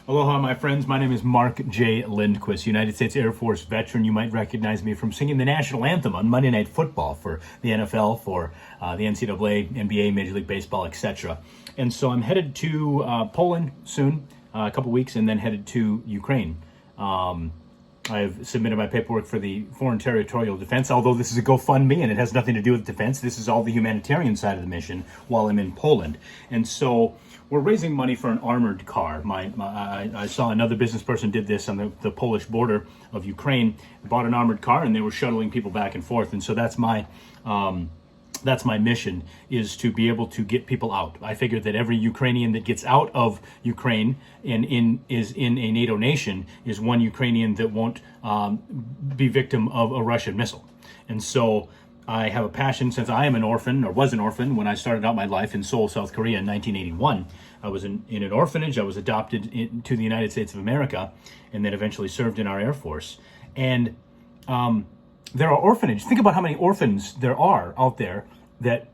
Aloha, my friends. My name is Mark J. Lindquist, United States Air Force veteran. You might recognize me from singing the national anthem on Monday Night Football for the NFL, for the NCAA, NBA, Major League Baseball, etc. And so I'm headed to Poland soon, a couple weeks, and then headed to Ukraine. I've submitted my paperwork for the Foreign Territorial Defense, although this is a GoFundMe and it has nothing to do with defense. This is all the humanitarian side of the mission while I'm in Poland. And so we're raising money for an armored car. I saw another business person did this on the Polish border of Ukraine, bought an armored car, and they were shuttling people back and forth. And so that's my mission, is to be able to get people out. I figure that every Ukrainian that gets out of Ukraine and is in a NATO nation is one Ukrainian that won't be victim of a Russian missile. And so I have a passion, since I am an orphan, or was an orphan when I started out my life in Seoul, South Korea in 1981. I was in an orphanage. I was adopted to the United States of America, and then eventually served in our Air Force. And there are orphanages. Think about how many orphans there are out there that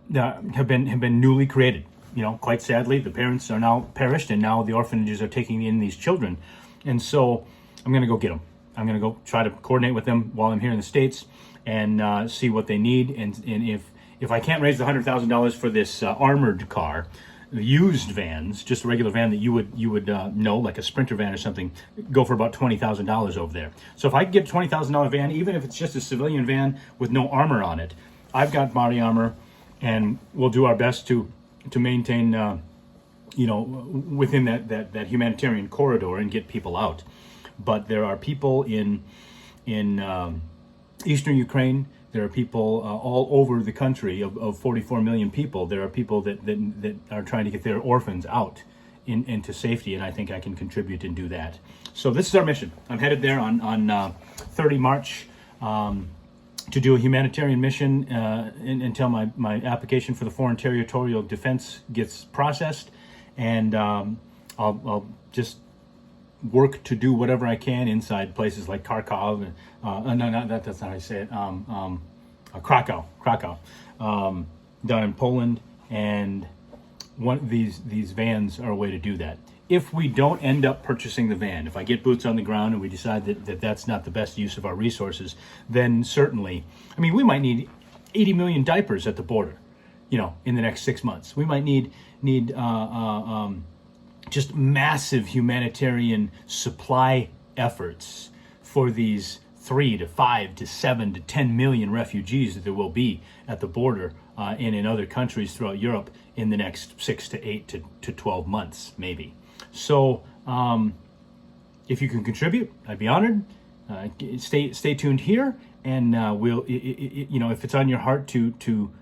have been newly created. You know, quite sadly, the parents are now perished, and now the orphanages are taking in these children. And so I'm going to go get them. I'm going to go try to coordinate with them while I'm here in the States and see what they need. And if I can't raise the $100,000 for this armored car, the used vans, just a regular van that you would know, like a Sprinter van or something, go for about $20,000 over there. So if I can get a $20,000 van, even if it's just a civilian van with no armor on it, I've got body armor, and we'll do our best to maintain, within that humanitarian corridor and get people out. But there are people in Eastern Ukraine. There are people all over the country of 44 million people. There are people that are trying to get their orphans out into safety, and I think I can contribute and do that. So this is our mission. I'm headed there on 30 March to do a humanitarian mission until my application for the Foreign Territorial Defense gets processed, and I'll just work to do whatever I can inside places like Kharkov. That's not how I say it. Krakow, down in Poland, and these vans are a way to do that. If we don't end up purchasing the van, if I get boots on the ground and we decide that that's not the best use of our resources, then certainly, I mean, we might need 80 million diapers at the border, in the next 6 months. We might need just massive humanitarian supply efforts for these 3 to 5 to 7 to 10 million refugees that there will be at the border and in other countries throughout Europe in the next 6 to 8 to 12 months, maybe. So if you can contribute, I'd be honored. Stay tuned here, and we'll, if it's on your heart to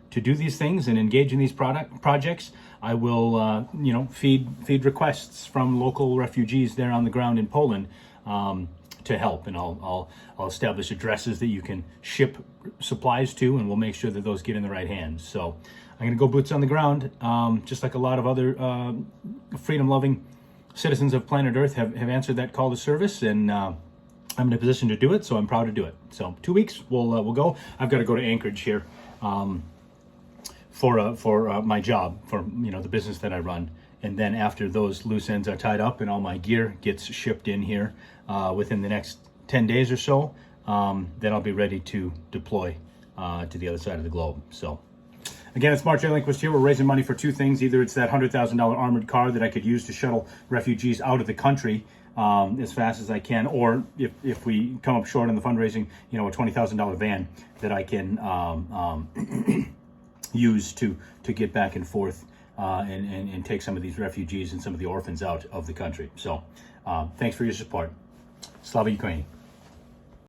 do these things and engage in these projects, I will, feed requests from local refugees there on the ground in Poland to help, and I'll establish addresses that you can ship supplies to, and we'll make sure that those get in the right hands. So I'm going to go boots on the ground, just like a lot of other freedom-loving citizens of planet Earth have answered that call to service, and I'm in a position to do it, so I'm proud to do it. So 2 weeks, we'll go. I've got to go to Anchorage here for my job, for the business that I run, and then after those loose ends are tied up and all my gear gets shipped in here within the next 10 days or so, then I'll be ready to deploy to the other side of the globe. So again, it's Mark J. Lindquist here. We're raising money for two things. Either it's that $100,000 armored car that I could use to shuttle refugees out of the country as fast as I can, or if we come up short on the fundraising, a $20,000 van that I can use to get back and forth and take some of these refugees and some of the orphans out of the country. So thanks for your support. Slava Ukraini.